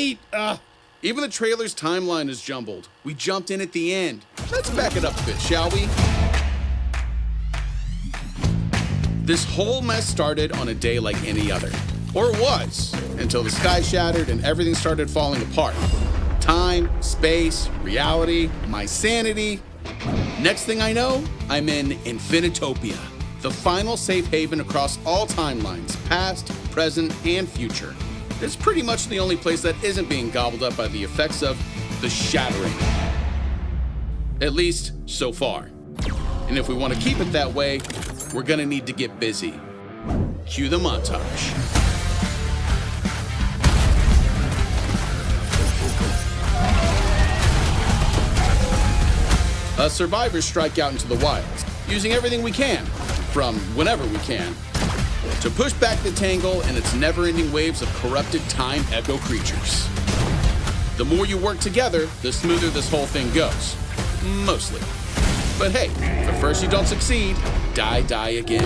meat. Even the trailer's timeline is jumbled. We jumped in at the end. Let's back it up a bit, shall we? This whole mess started on a day like any other. Or it was, until the sky shattered and everything started falling apart. Time, space, reality, my sanity. Next thing I know, I'm in Infinitopia, the final safe haven across all timelines, past, present, and future. It's pretty much the only place that isn't being gobbled up by the effects of the shattering. At least, so far. And if we want to keep it that way, we're gonna need to get busy. Cue the montage. Us survivors strike out into the wilds, using everything we can, from whenever we can, to push back the Tangle and its never-ending waves of corrupted time echo creatures. The more you work together, the smoother this whole thing goes. Mostly. But hey, if at first you don't succeed, die again.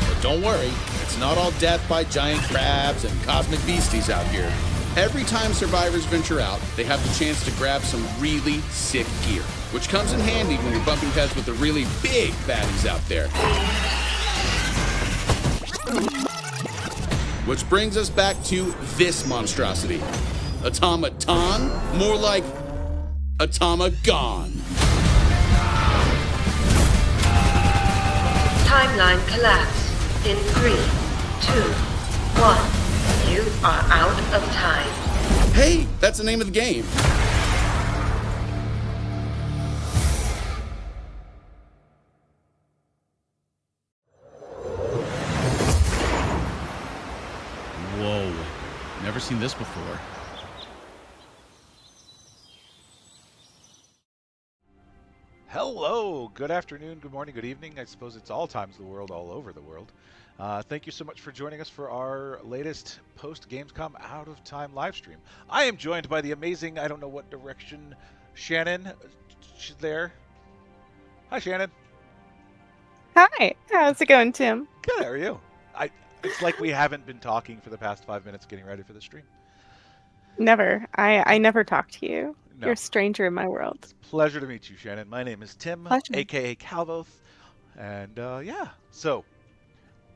But don't worry, it's not all death by giant crabs and cosmic beasties out here. Every time survivors venture out, they have the chance to grab some really sick gear, which comes in handy when you're bumping heads with the really big baddies out there. Which brings us back to this monstrosity. Automaton? More like Automagon. Timeline collapse in 3, 2, 1. You are out of time. Hey, that's the name of the game. Whoa, never seen this before. Hello, good afternoon, good morning, good evening. I suppose it's all times of the world, all over the world. Thank you so much for joining us for our latest post-Gamescom Out of Time live stream. I am joined by the amazing, I don't know what direction, Shannon. She's there. Hi, Shannon. Hi, how's it going, Tim? Good, how are you? It's like we haven't been talking for the past 5 minutes getting ready for the stream. Never. I never talk to you. No. You're a stranger in my world. Pleasure to meet you, Shannon. My name is Tim, Pleasure. aka Calvoth. And yeah, so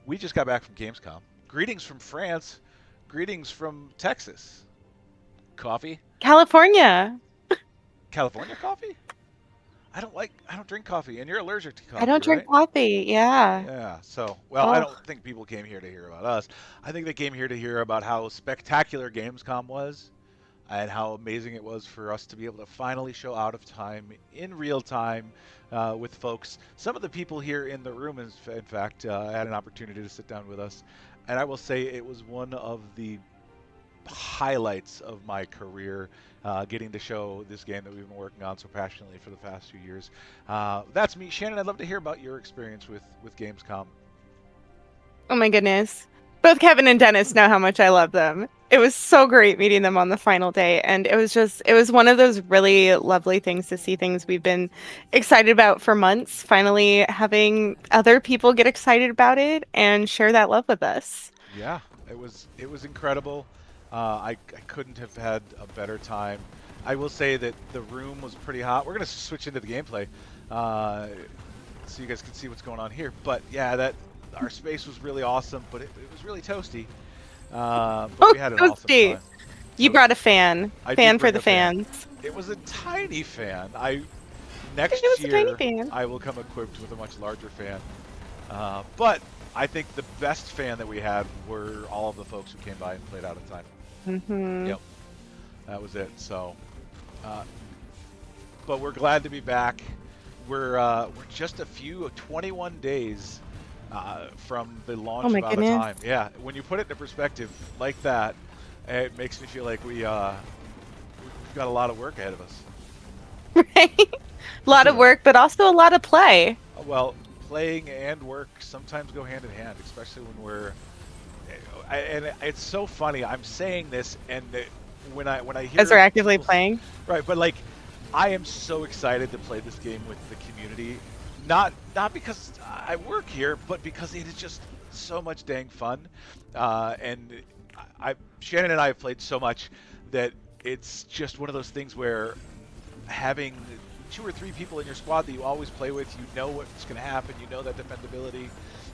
we just got back from Gamescom. Greetings from France. Greetings from Texas. Coffee? California. California coffee? I don't drink coffee, and you're allergic to coffee. I don't drink right? coffee. Yeah. Yeah, so, well, I Oh. don't think people came here to hear about us. I think they came here to hear about how spectacular Gamescom was and how amazing it was for us to be able to finally show Out of Time in real time with folks. Some of the people here in the room, in fact, had an opportunity to sit down with us. And I will say it was one of the highlights of my career, getting to show this game that we've been working on so passionately for the past few years. That's me. Shannon, I'd love to hear about your experience with Gamescom. Oh my goodness. Both Kevin and Dennis know how much I love them. It was so great meeting them on the final day. And it was one of those really lovely things to see things we've been excited about for months, finally having other people get excited about it and share that love with us. Yeah, it was incredible. I couldn't have had a better time. I will say that the room was pretty hot. We're going to switch into the gameplay so you guys can see what's going on here. But yeah, our space was really awesome, but it was really toasty. But we had an awesome time. You brought a fan. I Fan did for bring the a fan. fans. It was a tiny fan. Next It was a year, tiny fan. I will come equipped with a much larger fan. But I think the best fan that we had were all of the folks who came by and played Out of Time. Mm-hmm. Yep, that was it. So, but we're glad to be back. We're just 21 days from the launch of Out of Time. Yeah, when you put it into perspective like that, it makes me feel like we've got a lot of work ahead of us. Right? A lot of work, but also a lot of play. Well, playing and work sometimes go hand in hand, especially when we're. And it's so funny. I'm saying this, and when I hear as we're actively playing, right? But like, I am so excited to play this game with the community, not because I work here, but because it is just so much dang fun, and Shannon and I have played so much that it's just one of those things where having 2 or 3 people in your squad that you always play with, you know what's going to happen, you know that defendability,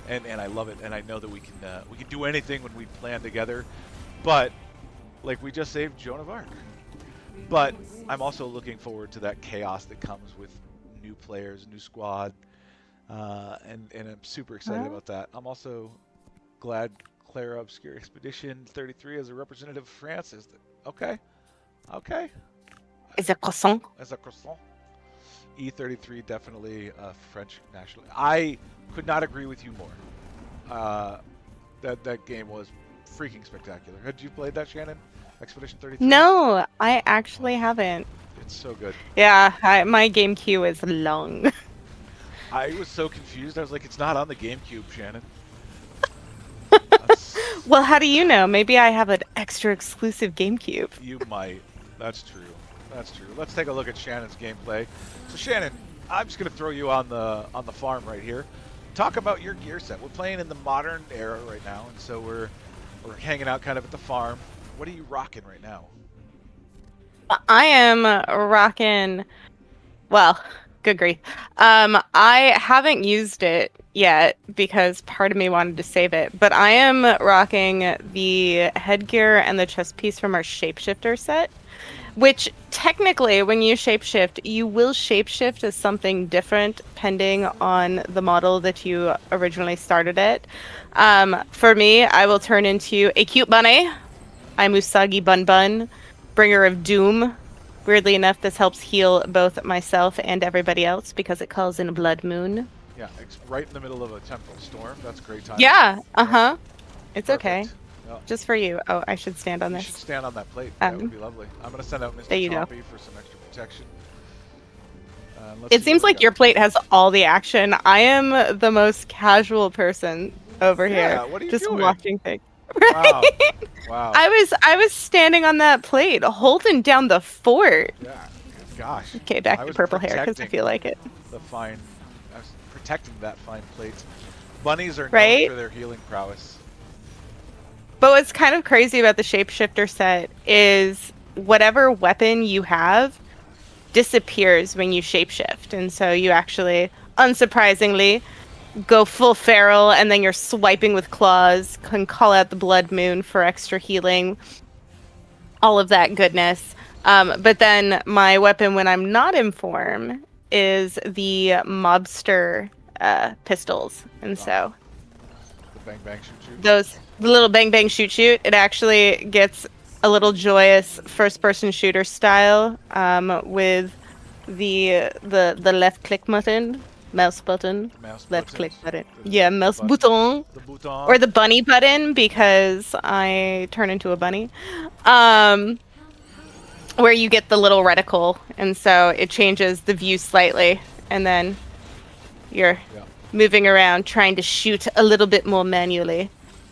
and I love it, and I know that we can do anything when we plan together. But like we just saved Joan of Arc. But I'm also looking forward to that chaos that comes with new players, new squad, and I'm super excited about that. I'm also glad Clara Obscure Expedition 33 as a representative of France is okay. Is a croissant? As a croissant. E33 definitely French national. I could not agree with you more. That game was freaking spectacular. Had you played that, Shannon? Expedition 33? No, I actually haven't. It's so good. Yeah, my GameCube is long. I was so confused. I was like, it's not on the GameCube, Shannon. Well, how do you know? Maybe I have an extra exclusive GameCube. You might. That's true. Let's take a look at Shannon's gameplay. So Shannon, I'm just gonna throw you on the farm right here. Talk about your gear set. We're playing in the modern era right now, and so we're hanging out kind of at the farm. What are you rocking right now? I am rocking. Well, good grief. I haven't used it yet because part of me wanted to save it, but I am rocking the headgear and the chest piece from our shapeshifter set. Which technically, when you shapeshift, you will shapeshift as something different depending on the model that you originally started it. For me, I will turn into a cute bunny. I'm Usagi Bun Bun, bringer of doom. Weirdly enough, this helps heal both myself and everybody else because it calls in a blood moon. Yeah, it's right in the middle of a temporal storm. That's a great time. Yeah, uh-huh. It's Perfect. okay. Yeah. Just for you. Oh, I should stand on You this. should stand on that plate. That would be lovely. I'm going to send out Mr. There you go. Chompy for some extra protection. It seems like your plate has all the action. I am the most casual person over here. What are you just doing? watching things. Wow. Wow. I was standing on that plate, holding down the fort. Yeah. Gosh. Okay, back I to was purple hair because I protecting feel like it. The fine. I was protecting that fine plate. Bunnies are known Right? for their healing prowess. But what's kind of crazy about the shapeshifter set is whatever weapon you have disappears when you shapeshift, and so you actually, unsurprisingly, go full feral, and then you're swiping with claws, can call out the blood moon for extra healing, all of that goodness. But then my weapon when I'm not in form is the mobster pistols, and so The bang bang shoot shoot. the little bang bang shoot shoot, it actually gets a little joyous first person shooter style with the left click button. Mouse button, Mouse left buttons. click button. The Yeah, mouse button. bouton. The bouton. Or the bunny button because I turn into a bunny. Where you get the little reticle, and so it changes the view slightly, and then you're moving around trying to shoot a little bit more manually.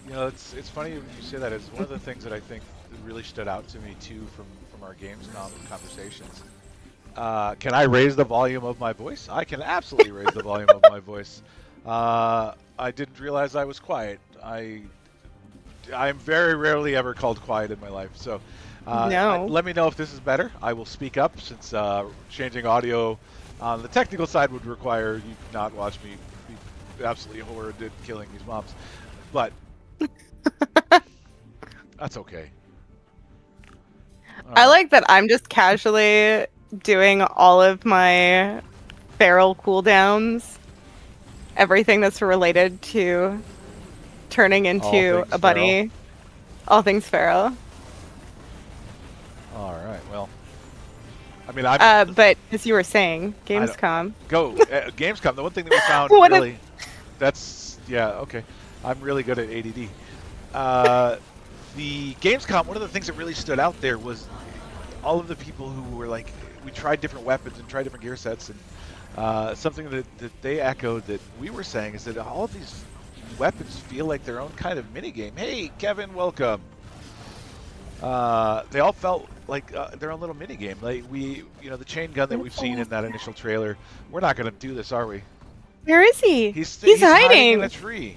You know, it's funny you say that. It's one of the things that I think really stood out to me too from our Gamescom conversations. Can I raise the volume of my voice? I can absolutely raise the volume of my voice. I didn't realize I was quiet. I'm very rarely ever called quiet in my life. So No. let me know if this is better. I will speak up since changing audio on the technical side would require you not watch me be absolutely horrid at killing these mobs. But that's okay. I like that I'm just casually doing all of my feral cooldowns, everything that's related to turning into things a bunny. All things feral. All right. Well, I mean, I'm But as you were saying, Gamescom. Gamescom. The one thing that we found What a- really, okay. I'm really good at ADD. The Gamescom. One of the things that really stood out there was all of the people who were like, we tried different weapons and tried different gear sets, and something that they echoed that we were saying is that all of these weapons feel like their own kind of mini game. Hey, Kevin, welcome. They all felt like their own little mini game. Like the chain gun that we've seen in that initial trailer. We're not going to do this, are we? Where is he? He's He's hiding hiding. in a tree.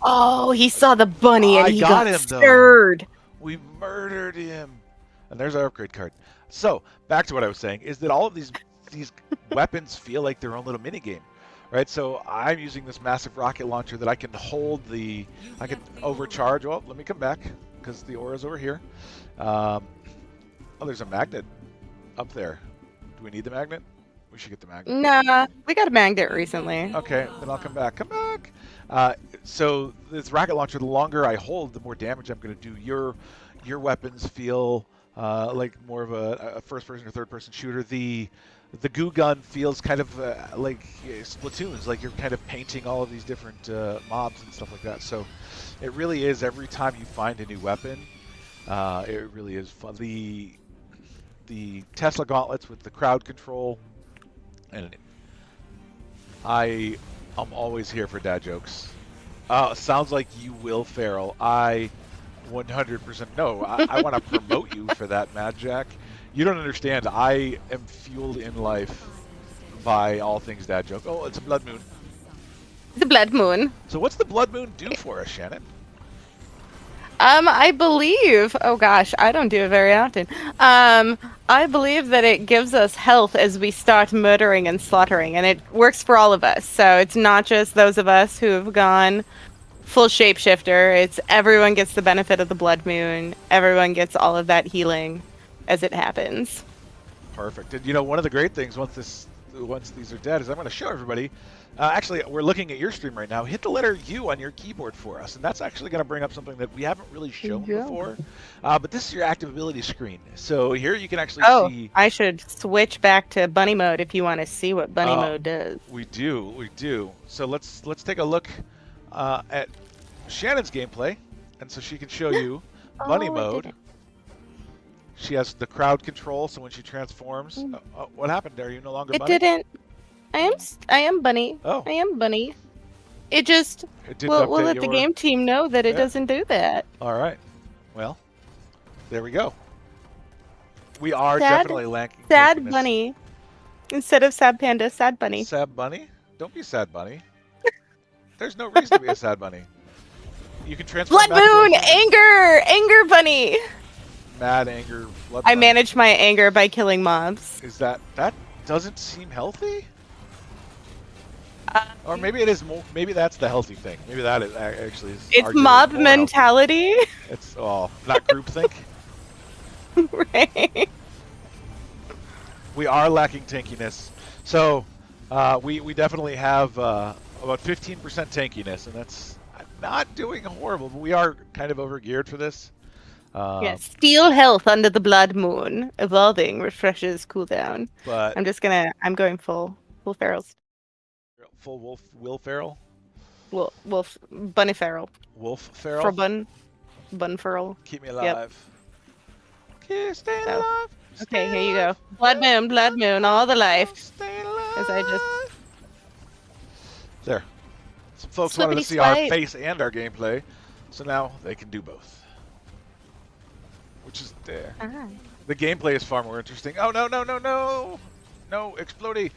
Oh, he saw the bunny and I he got got him, though. scared. We murdered him. And there's our upgrade card. So, back to what I was saying, is that all of these weapons feel like their own little mini game. Right? So, I'm using this massive rocket launcher that I can hold I can overcharge. Well, let me come back, because the aura's over here. Oh, there's a magnet up there. Do we need the magnet? We should get the magnet. Nah, we got a magnet recently. Okay, then I'll come back. Come back! So this rocket launcher, the longer I hold, the more damage I'm going to do. Your weapons feel like more of a first-person or third-person shooter. The goo gun feels kind of like Splatoons, like you're kind of painting all of these different mobs and stuff like that. So it really is, every time you find a new weapon, it really is fun. The Tesla gauntlets with the crowd control, and I'm always here for dad jokes. Sounds like you Will Ferrell. I 100% no. I want to promote you for that, Mad Jack. You don't understand. I am fueled in life by all things dad joke. Oh, it's a blood moon. The blood moon. So what's the blood moon do for us, Shannon? I believe, oh gosh, I don't do it very often. I believe that it gives us health as we start murdering and slaughtering, and it works for all of us. So it's not just those of us who have gone full shapeshifter. It's everyone gets the benefit of the blood moon. Everyone gets all of that healing as it happens. Perfect. And you know, one of the great things once these are dead is I'm going to show everybody. Actually, we're looking at your stream right now. Hit the letter U on your keyboard for us, and that's actually going to bring up something that we haven't really shown before. But this is your active ability screen. So here you can actually see. I should switch back to bunny mode if you want to see what bunny mode does. We do. So let's take a look at Shannon's gameplay, and so she can show you bunny mode. She has the crowd control, so when she transforms, what happened there? Are you no longer bunny? It didn't. I am bunny. Oh. I am bunny. It just. It we'll let the game team know that it doesn't do that. All right. Well, there we go. We are definitely lacking. Sad bunny. Instead of sad panda, sad bunny. Sad bunny? Don't be sad bunny. There's no reason to be a sad bunny. You can transform. Blood moon, anger bunny. Mad anger. Blood I bunny. manage my anger by killing mobs. Is that doesn't seem healthy? Or maybe it is more. Maybe that's the healthy thing. Maybe that is actually is. It's mob mentality. Healthy. It's not groupthink. Right. We are lacking tankiness, so we definitely have about 15% tankiness, and that's not doing horrible. But we are kind of overgeared for this. Yes, steal health under the blood moon. Evolving refreshes cooldown. But I'm going full ferals. Full Will Ferrell? Wolf bunny feral. Wolf Ferrell? For bun feral. Keep me alive. Yep. Stay alive. Okay, here you go. Blood moon, all the life. Stay alive. As I just there. Some folks wanted to see our face and our gameplay, so now they can do both. Which is there. The gameplay is far more interesting. Oh no! No, Explodey!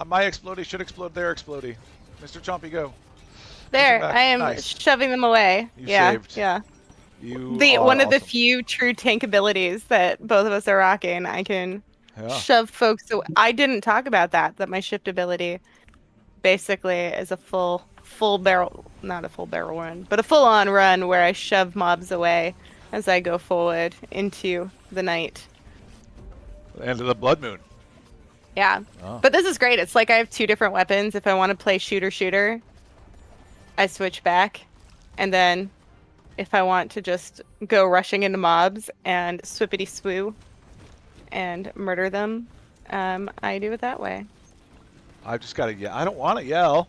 My Explodey should explode their Explodey. Mr. Chompy, go. there. I am shoving them away. You saved. Yeah. You one of the awesome. few true tank abilities that both of us are rocking. I can shove folks away. I didn't talk about that my shift ability basically is a full barrel, not a full barrel run, but a full-on run where I shove mobs away as I go forward into the night. And the blood moon. Yeah. Oh. But this is great. It's like I have two different weapons. If I want to play shooter, I switch back. And then if I want to just go rushing into mobs and swippity swoo and murder them, I do it that way. I just gotta yell. I don't want to yell.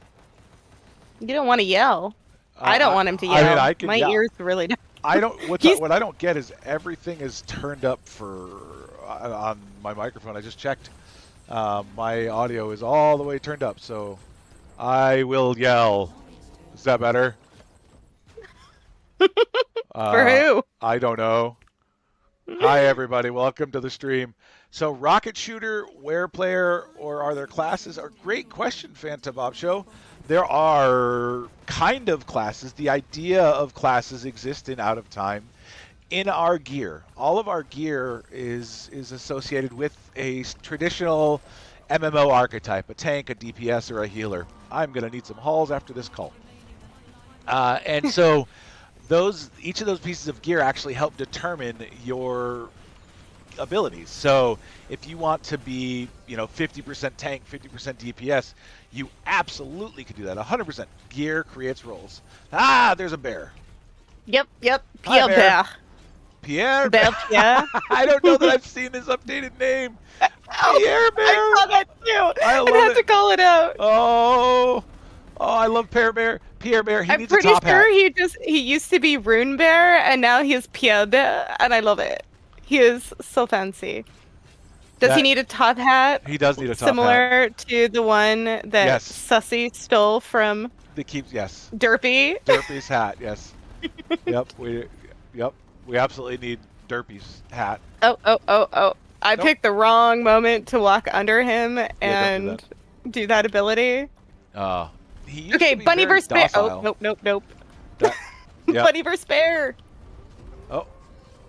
You don't want to yell. I don't want him to yell. I mean, I can My yell. ears really don't. I don't. What I don't get is everything is turned up on my microphone. I just checked. My audio is all the way turned up, so I will yell. Is that better? For who? I don't know. Hi everybody, welcome to the stream. So rocket shooter, where player, or are there classes? A great question, Phantom Bob Show. there are kind of classes. The idea of classes exist in Out of Time. In our gear, all of our gear is associated with a traditional MMO archetype, a tank, a DPS, or a healer. I'm going to need some hauls after this call. And so each of those pieces of gear actually help determine your abilities. So if you want to be, 50% tank, 50% DPS, you absolutely could do that. 100%. Gear creates roles. Ah, there's a bear. Yep. Hi, Pierre Bear. Bear. Pierre? Bear Pierre. I don't know that I've seen his updated name. Pierre Bear. I saw that too. I love had it. to call it out. Oh, I love Pierre Bear. Pierre Bear, he I'm needs a pretty top sure hat. he used to be Rune Bear and now he's Pierre Bear, and I love it. He is so fancy. Does he That- need a top hat? He does need a top hat. Similar to the one that Yes. Sussy stole from Yes. Derpy. Derpy's hat, yes. Yep, we absolutely need Derpy's hat. Oh. I Nope. picked the wrong moment to walk under him don't do and do that ability. He used Okay, to be Bunny very versus Bear. docile. Oh, nope. That- yep. Bunny versus Bear. Oh,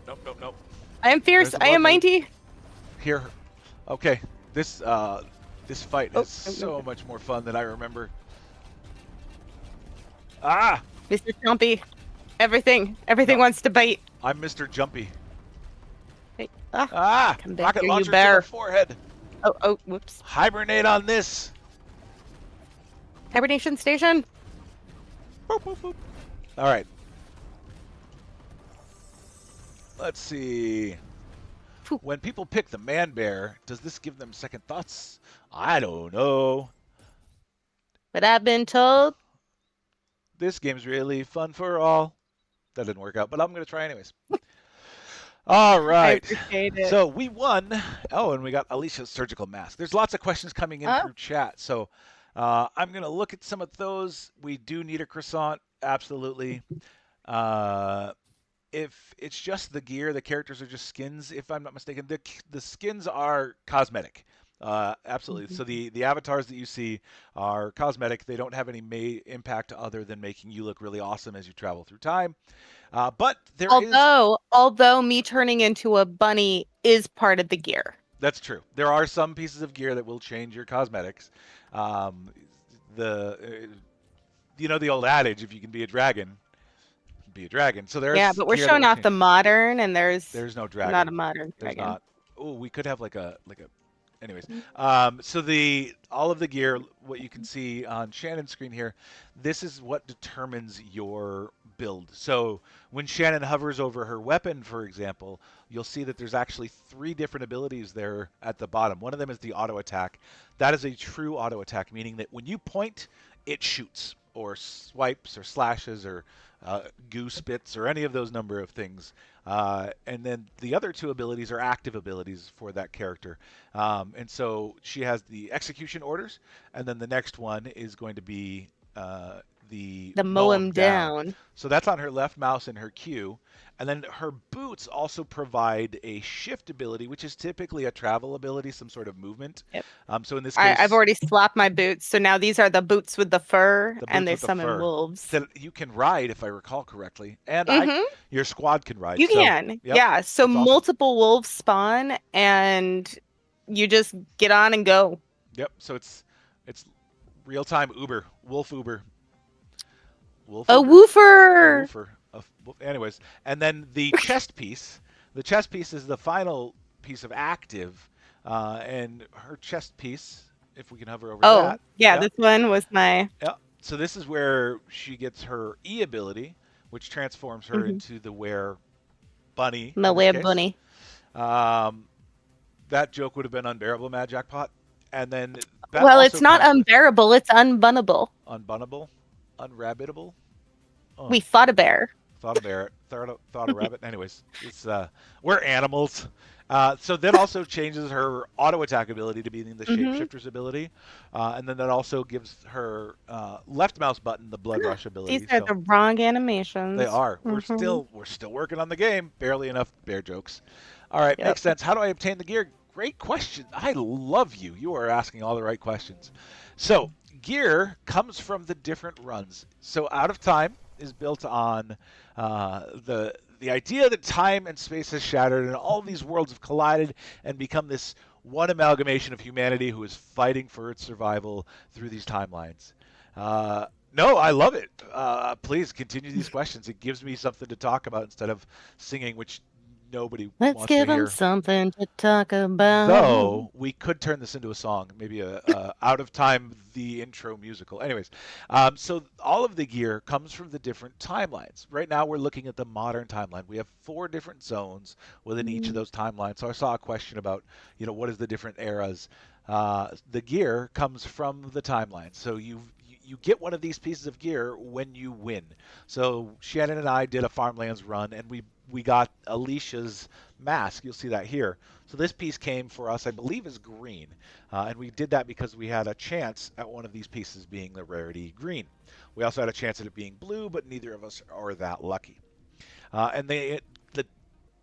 nope. I am fierce. There's the I am bug. mighty. Here, okay. This fight Oh, is so much more fun than I remember. Ah, Mr. Chompy. Everything No. wants to bite. I'm Mr. Jumpy. Hey, come back rocket here, you launcher to bear. the forehead. Oh, whoops. Hibernate on this. Hibernation station. Boop, boop, boop. All right. Let's see. Phew. When people pick the man bear, does this give them second thoughts? I don't know. But I've been told. This game's really fun for all. That didn't work out, but I'm going to try anyways. All I right. appreciate it. So we won. Oh, and we got Alicia's surgical mask. There's lots of questions coming in Oh. through chat. So I'm going to look at some of those. We do need a croissant. Absolutely. If it's just the gear, the characters are just skins, if I'm not mistaken. The skins are cosmetic. Absolutely. So the avatars that you see are cosmetic. They don't have any impact other than making you look really awesome as you travel through time. But there is... Although me turning into a bunny is part of the gear. That's true. There are some pieces of gear that will change your cosmetics. The old adage, if you can be a dragon, be a dragon. So there's Yeah, but we're gear that showing will off change. the modern, and there's There's no dragon. not a modern There's dragon. not. Oh, we could have like a. Anyways, Mm-hmm. so all of the gear, what you can see on Shannon's screen here, this is what determines your build. So when Shannon hovers over her weapon, for example, you'll see that there's actually 3 different abilities there at the bottom. One of them is the auto attack. That is a true auto attack, meaning that when you point, it shoots or swipes or slashes or goo spits or any of those number of things. And then the other 2 abilities are active abilities for that character. And so she has the execution orders, and then the next one is going to be the mow 'em down. So that's on her left mouse and her Q. And then her boots also provide a shift ability, which is typically a travel ability, some sort of movement. Yep. So in this case, I've already swapped my boots, so now these are the boots with the fur, The and boots they with the summon fur. wolves. that you can ride, if I recall correctly, and Mhm. your squad can ride. You So, can, yep, yeah. So that's awesome. multiple wolves spawn, and you just get on and go. Yep. So it's real time Uber, Wolf Uber. Wolf A Uber? woofer. Woofer. Anyways, and then the chest piece. The chest piece is the final piece of active, and her chest piece, if we can hover over Oh, that. yeah. Yep. This one was my. Yeah. So this is where she gets her E ability, which transforms her Mhm. into the Were Bunny. My in this web case. bunny. That joke would have been unbearable, Mad Jackpot. And then that Well, also it's not comes with unbearable. It's unbunnable. unbunnable, unrabbitable. Oh, We fought a bear. thought a bear, thought a rabbit. Anyways, it's we're animals. So that also changes her auto attack ability to being the Mhm. shapeshifter's ability, and then that also gives her left mouse button the blood rush ability. These are so the wrong animations. they are. Mhm. We're still working on the game. Barely enough bear jokes. All right, Yep. makes sense. How do I obtain the gear? Great question. I love you. You are asking all the right questions. So gear comes from the different runs. So Out of Time is built on the idea that time and space has shattered and all these worlds have collided and become this one amalgamation of humanity who is fighting for its survival through these timelines. No, I love it. Please continue these questions. It gives me something to talk about instead of singing, which nobody Let's wants give to them hear. something to talk about. Though we could turn this into a song, maybe a Out of Time, the intro musical. Anyways, so all of the gear comes from the different timelines. Right now we're looking at the modern timeline. We have 4 different zones within each of those timelines. So I saw a question about, what is the different eras? The gear comes from the timeline. So you get one of these pieces of gear when you win. So Shannon and I did a Farmlands run, and we got Alicia's mask. You'll see that here. So this piece came for us, I believe, as green. And we did that because we had a chance at one of these pieces being the rarity green. We also had a chance at it being blue, but neither of us are that lucky. And the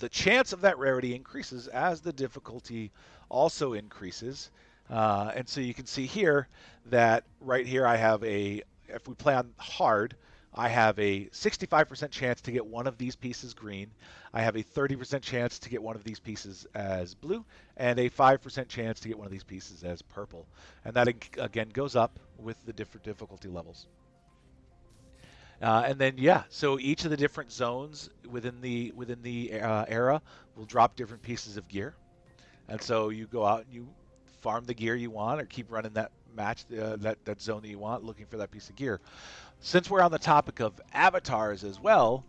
chance of that rarity increases as the difficulty also increases. And so you can see here that right here I have if we play on hard, I have a 65% chance to get one of these pieces green. I have a 30% chance to get one of these pieces as blue, and a 5% chance to get one of these pieces as purple. And that again goes up with the different difficulty levels. And then so each of the different zones within the era will drop different pieces of gear. And so you go out and you farm the gear you want, or keep running that match, that zone that you want, looking for that piece of gear. Since we're on the topic of avatars as well,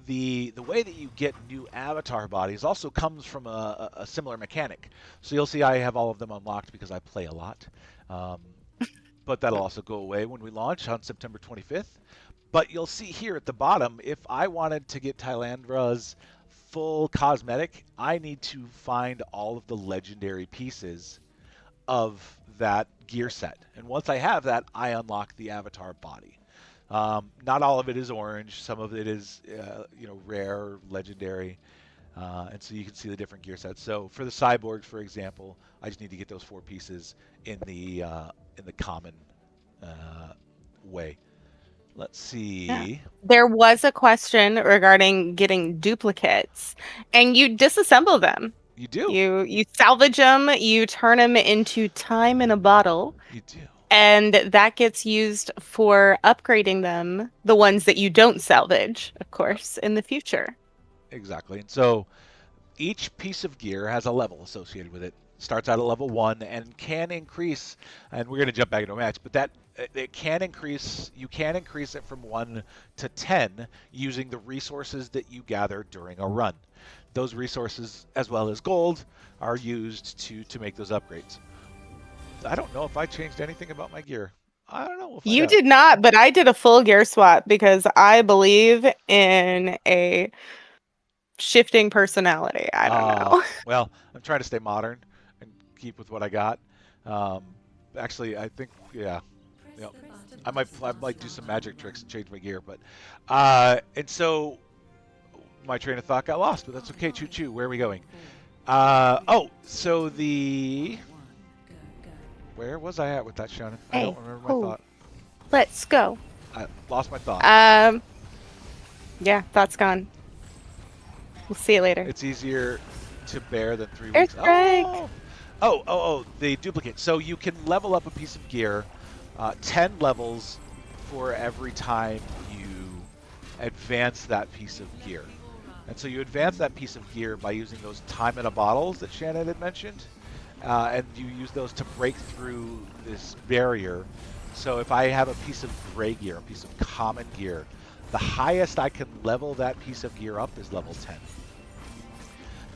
the way that you get new avatar bodies also comes from a similar mechanic. So you'll see I have all of them unlocked because I play a lot. But that'll also go away when we launch on September 25th. But you'll see here at the bottom, if I wanted to get Tylandra's full cosmetic, I need to find all of the legendary pieces of that gear set. And once I have that, I unlock the avatar body. Not all of it is orange. Some of it is, rare, legendary. And so you can see the different gear sets. So for the cyborgs, for example, I just need to get those 4 pieces in the common way. Let's see. Yeah. There was a question regarding getting duplicates, and you disassemble them. You do. You salvage them, you turn them into time in a bottle. You do. And that gets used for upgrading them, the ones that you don't salvage, of course, in the future. Exactly. And so each piece of gear has a level associated with it. Starts out at level 1 and can increase, and we're going to jump back into a match, but it can increase. You can increase it from 1 to 10 using the resources that you gather during a run. Those resources, as well as gold, are used to make those upgrades. I don't know if I changed anything about my gear. I don't know. We'll find You out. did not, but I did a full gear swap because I believe in a shifting personality. I don't know. Well, I'm trying to stay modern and keep with what I got. Actually, I think, I might do some magic tricks and change my gear, but and so my train of thought got lost, but that's okay. Choo choo. Where are we going? So where was I at with that, Shannon? I don't remember my thought. Let's go. I lost my thought. Yeah, thought's gone. We'll see you later. It's easier to bear than 3 There's weeks. Greg. The duplicate. So you can level up a piece of gear 10 levels for every time you advance that piece of gear. And so you advance that piece of gear by using those time in a bottles that Shannon had mentioned. And you use those to break through this barrier. So if I have a piece of gray gear, a piece of common gear, the highest I can level that piece of gear up is level 10.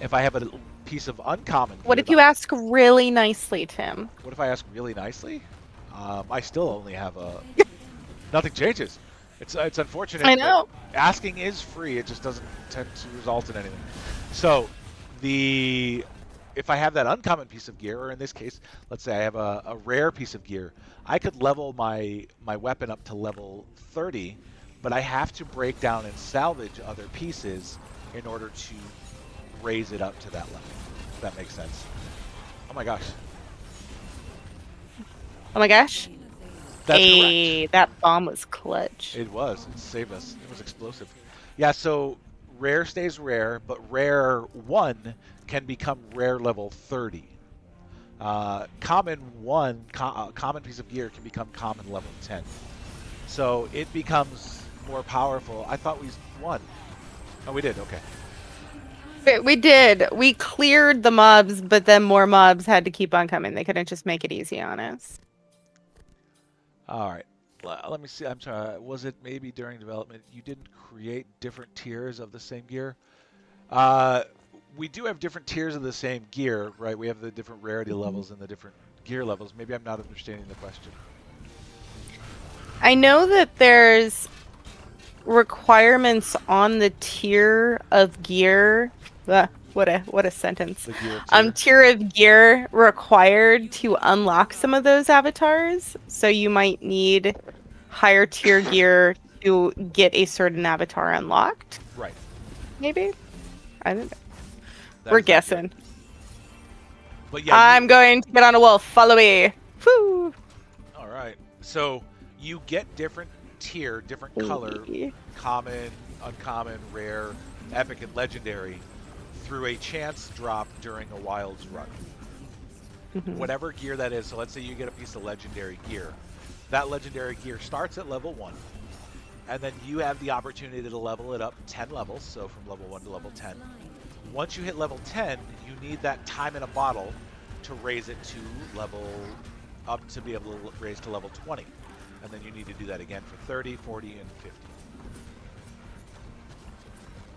If I have a piece of uncommon gear, What if you ask really nicely, Tim? What if I ask really nicely? I still only have nothing changes. It's unfortunate. I know. Asking is free. It just doesn't tend to result in anything. So if I have that uncommon piece of gear, or in this case, let's say I have a rare piece of gear, I could level my weapon up to level 30, but I have to break down and salvage other pieces in order to raise it up to that level. If that makes sense. Oh my gosh. Oh my gosh. That's Hey, that bomb was clutch. It was. It saved us. It was explosive. Yeah, so rare stays rare, but rare 1 can become rare level 30. Common 1, common piece of gear can become common level 10. So it becomes more powerful. I thought we won. Oh, we did. Okay. We did. We cleared the mobs, but then more mobs had to keep on coming. They couldn't just make it easy on us. All right. Let me see. I'm sorry. Was it maybe during development you didn't create different tiers of the same gear? We do have different tiers of the same gear, right? We have the different rarity levels and the different gear levels. Maybe I'm not understanding the question. I know that there's requirements on the tier of gear. What a sentence. The gear tier. Tier of gear required to unlock some of those avatars. So you might need higher tier gear to get a certain avatar unlocked. Right. Maybe? I don't know. That We're is accurate. guessing. But yeah. I'm going to get on a wolf. Follow me. Woo! All right. So you get different tier, different color, common, uncommon, rare, epic, and legendary through a chance drop during a Wilds run. Whatever gear that is. So let's say you get a piece of legendary gear. That legendary gear starts at level 1. And then you have the opportunity to level it up 10 levels. So from level 1 to level 10. Once you hit level 10, you need that time in a bottle to raise it to level up to be able to raise to level 20. And then you need to do that again for 30, 40, and 50.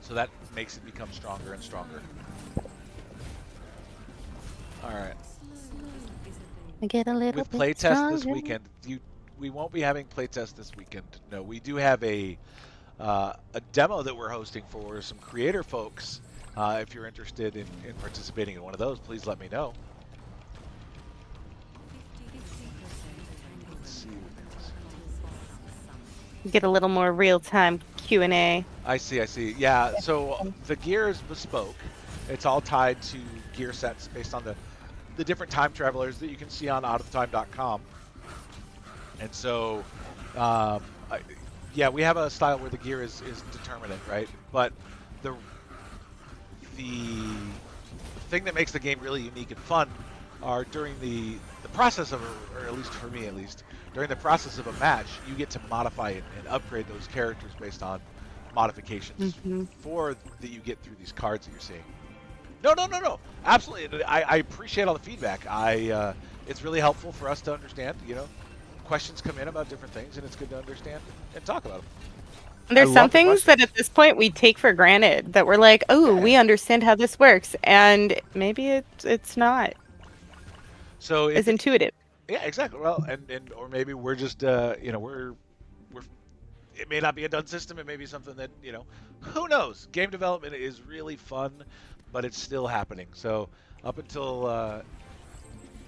So that makes it become stronger and stronger. All right. I get a little With bit playtest this stronger. weekend, we won't be having playtest this weekend. No, we do have a demo that we're hosting for some creator folks. If you're interested in participating in one of those, please let me know. Let's see. Get a little more real-time Q&A. I see. Yeah, so the gear is bespoke. It's all tied to gear sets based on the different time travelers that you can see on outoftime.com. And so, yeah, we have a style where the gear is determinate, right? But the thing that makes the game really unique and fun are during the process of, or at least for me at least, during the process of a match, you get to modify and upgrade those characters based on modifications that you get through these cards that you're seeing. No. Absolutely. I appreciate all the feedback. It's really helpful for us to understand, questions come in about different things, and it's good to understand and talk about them. There's some things that at this point we take for granted that we're like, oh, we understand how this works, and maybe it's not so as intuitive. Yeah, exactly. Well, and or maybe we're just we're it may not be a done system. It may be something that who knows. Game development is really fun, but it's still happening. So up until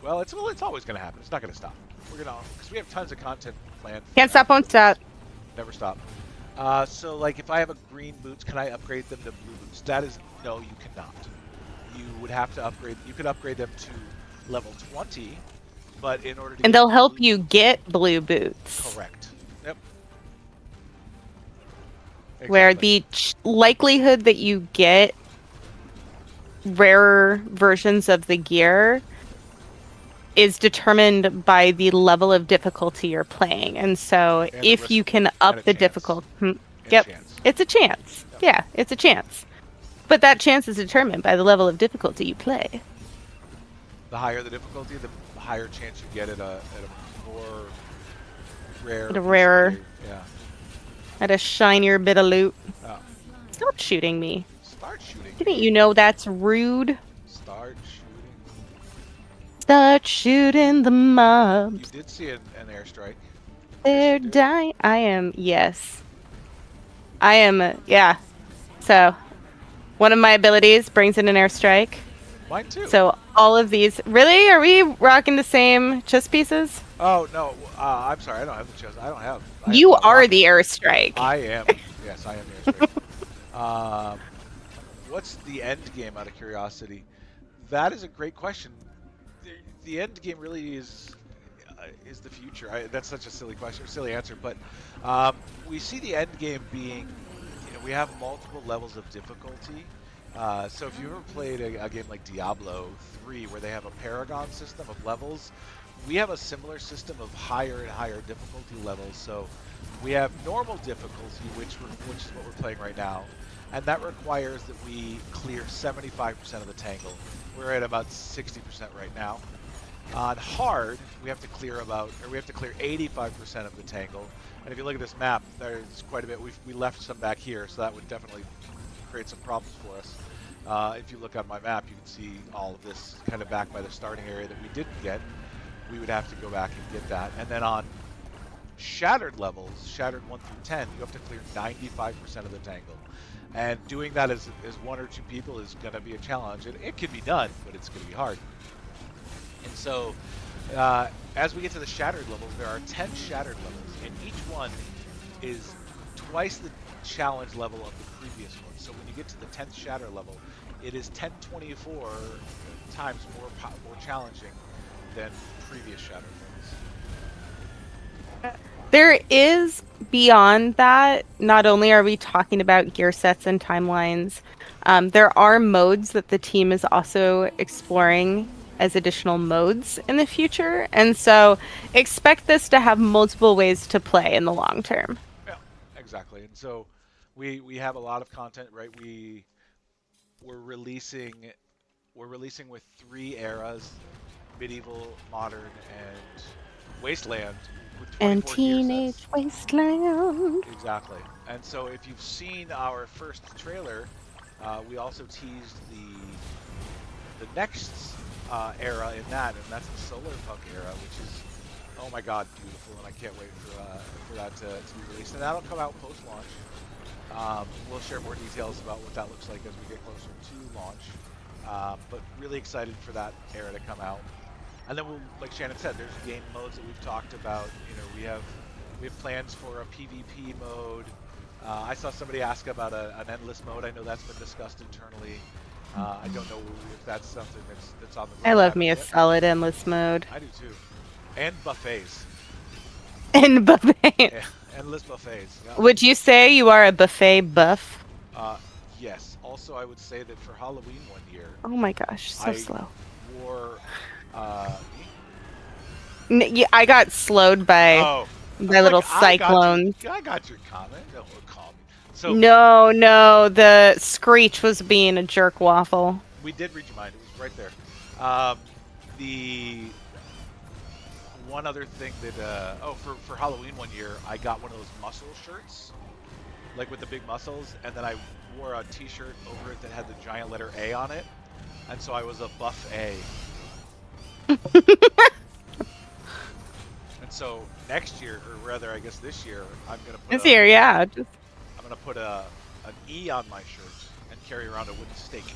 well, it's always going to happen. It's not going to stop. Because we have tons of content planned. Can't stop, won't stop. Never stop. So like if I have a green boots, can I upgrade them to blue boots? That is no, you cannot. You would have to upgrade. You could upgrade them to level 20, but in order to and they'll help you get blue boots. Correct. Yep. Exactly. Where the likelihood that you get rarer versions of the gear is determined by the level of difficulty you're playing. And so if you can up the difficulty, it's a chance. Yeah, it's a chance. But that chance is determined by the level of difficulty you play. The higher the difficulty, the higher chance you get at a more rare. At a rarer. Yeah. At a shinier bit of loot. Oh. Stop shooting me. Start shooting. Didn't you know that's rude? Start shooting. Start shooting the mobs. You did see an airstrike. They're dying. I am, yes. I am, yeah. So, one of my abilities brings in an airstrike. Mine too. So, all of these. Really? Are we rocking the same chess pieces? Oh, no. I'm sorry. I don't have the chest. I don't have. You are the airstrike. I am. Yes, I am the airstrike. What's the end game, out of curiosity? That is a great question. The end game really is is the future? That's such a silly question, silly answer, but we see the end game being, we have multiple levels of difficulty. So if you ever played a game like Diablo 3, where they have a Paragon system of levels, we have a similar system of higher and higher difficulty levels. So we have normal difficulty, which is what we're playing right now, and that requires that we clear 75% of the tangle. We're at about 60% right now. On hard, we have to clear 85% of the tangle. And if you look at this map, there's quite a bit. We left some back here, so that would definitely create some problems for us. If you look on my map, you can see all of this kind of back by the starting area that we didn't get. We would have to go back and get that. And then on shattered levels, shattered 1 through 10, you have to clear 95% of the tangle. And doing that as one or two people is going to be a challenge. It can be done, but it's going to be hard. And so, as we get to the shattered levels, there are 10 shattered levels, and each one is twice the challenge level of the previous one. So when you get to the 10th shatter level, it is 1024 times more challenging than previous shattered levels. There is, beyond that, not only are we talking about gear sets and timelines, there are modes that the team is also exploring as additional modes in the future. And so expect this to have multiple ways to play in the long term. Yeah, exactly. And so we have a lot of content, right? We're releasing with 3 eras: medieval, modern, and wasteland, with 24 And gear Teenage sets. Wasteland. Exactly. And so if you've seen our first trailer, we also teased the next era in that, and that's the Solar Punk era, which is, oh my god, beautiful, and I can't wait for that to be released. And that'll come out post-launch. We'll share more details about what that looks like as we get closer to launch. But really excited for that era to come out. And then like Shannon said, there's game modes that we've talked about. We have plans for a PvP mode. I saw somebody ask about an endless mode. I know that's been discussed internally. I don't know if that's something that's on the roadmap. I love me a yet. solid endless mode. I do too. And buffets. And buffet. Yeah, endless buffets. Yeah. Would you say you are a buffet buff? Yes. Also, I would say that for Halloween one year, Oh my gosh, so I slow. wore. I got slowed by Oh, by little I cyclones. got your comment. Don't call me. So No, the Screech was being a jerk waffle. we did read your mind. It was right there. The one other thing that for Halloween one year, I got one of those muscle shirts, like with the big muscles, and then I wore a T-shirt over it that had the giant letter A on it, and so I was a buff A. And so next year, or rather, I guess this year, I'm gonna put This year, yeah. I'm gonna put an E on my shirt and carry around a wooden stake.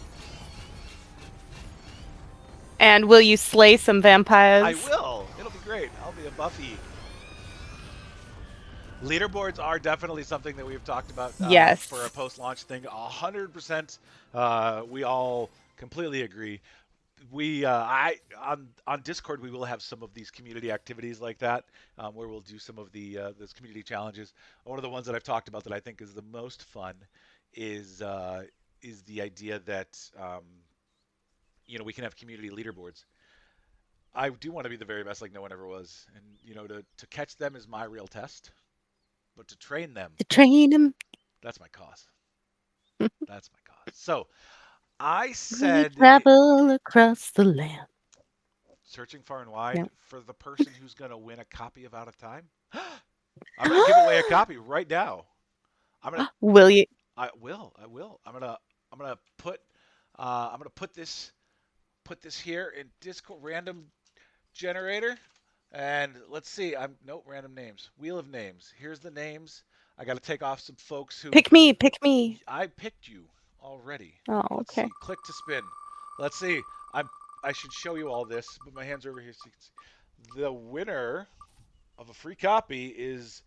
And will you slay some vampires? I will. It'll be great. I'll be a Buffy. Leaderboards are definitely something that we've talked about Yes. for a post-launch thing. 100%. We all completely agree. On Discord, we will have some of these community activities like that, where we'll do some of those community challenges. One of the ones that I've talked about that I think is the most fun is the idea that we can have community leaderboards. I do want to be the very best, like no one ever was, and to catch them is my real test, but to train them, that's my cause. That's my cause. So I said, travel across the land. searching far and wide Yep. for the person who's going to win a copy of Out of Time. I'm going to give away a copy right now. Will you? I will. I'm gonna put this here in Discord random generator, and let's see. Random names. Wheel of names. Here's the names. I got to take off some folks who Pick me. I picked you already. Oh, Let's okay. see. Click to spin. Let's see. I should show you all this, but my hands are over here so you can see. The winner of a free copy is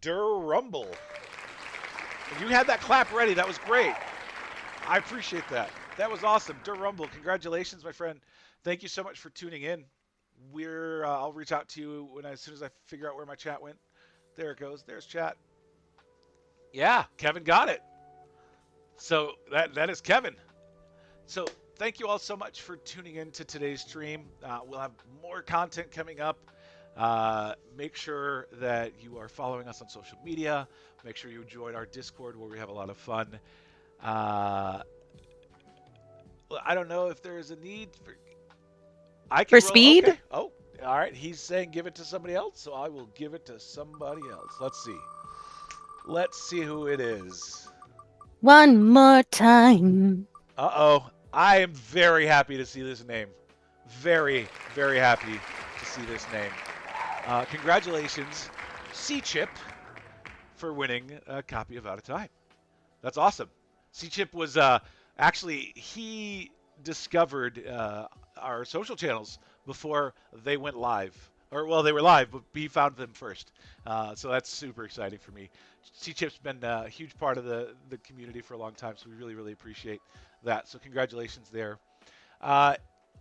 Der Rumble. You had that clap ready. That was great. I appreciate that. That was awesome. Der Rumble, congratulations, my friend. Thank you so much for tuning in. I'll reach out to you as soon as I figure out where my chat went. There it goes. There's chat. Yeah, Kevin got it. So that is Kevin. So thank you all so much for tuning in to today's stream. We'll have more content coming up. Make sure that you are following us on social media. Make sure you join our Discord where we have a lot of fun. I don't know if there is a need for speed. Okay. Oh, all right. He's saying give it to somebody else, so I will give it to somebody else. Let's see. Let's see who it is. One more time. Uh-oh. I am very happy to see this name. Very, very happy to see this name. Congratulations, C-Chip, for winning a copy of Out of Time. That's awesome. C-Chip was actually, he discovered our social channels before they went live. Or, well, they were live, but he found them first. So that's super exciting for me. C-Chip's been a huge part of the community for a long time, so we really, really appreciate that. So congratulations there.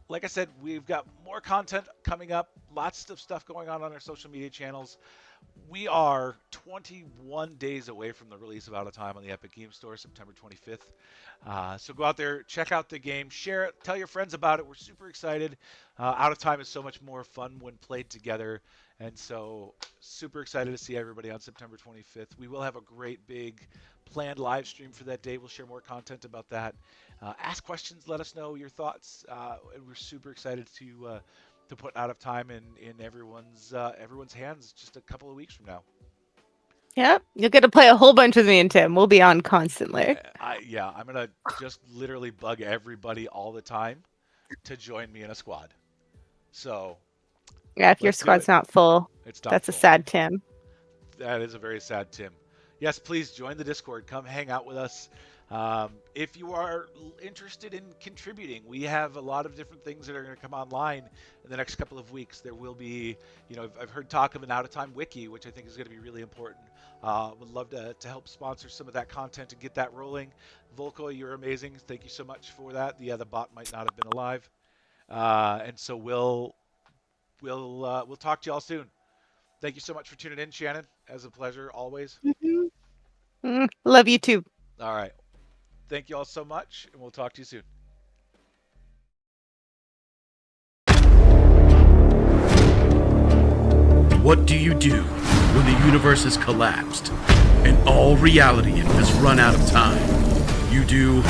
Like I said, we've got more content coming up, lots of stuff going on our social media channels. We are 21 days away from the release of Out of Time on the Epic Games Store, September 25th. So go out there, check out the game, share it, tell your friends about it. We're super excited. Out of Time is so much more fun when played together. And so super excited to see everybody on September 25th. We will have a great big planned live stream for that day. We'll share more content about that. Ask questions, let us know your thoughts. And we're super excited to put Out of Time in everyone's hands just a couple of weeks from now. Yep, you'll get to play a whole bunch with me and Tim. We'll be on constantly. I'm gonna just literally bug everybody all the time to join me in a squad. So Yeah, if your squad's not full, it's not that's full. a sad Tim. That is a very sad Tim. Yes, please join the Discord. Come hang out with us. If you are interested in contributing, we have a lot of different things that are going to come online in the next couple of weeks. There will be, I've heard talk of an Out of Time wiki, which I think is going to be really important. Would love to help sponsor some of that content and get that rolling. Volko, you're amazing. Thank you so much for that. The bot might not have been alive, and so we'll talk to y'all soon. Thank you so much for tuning in, Shannon. As a pleasure always. Love you too. All right. Thank you all so much, and we'll talk to you soon. What do you do when the universe has collapsed and all reality has run out of time? You do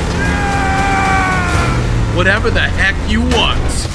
whatever the heck you want.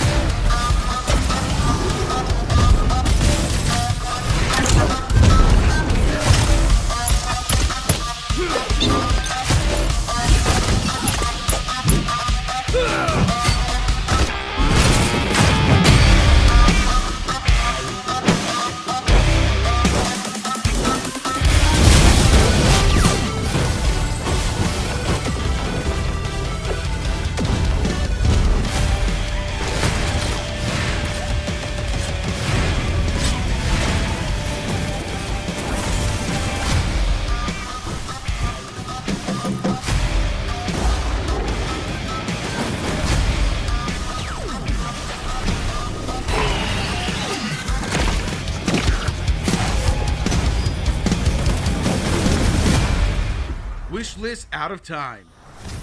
Wishlist Out of Time,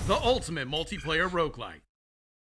the ultimate multiplayer roguelike.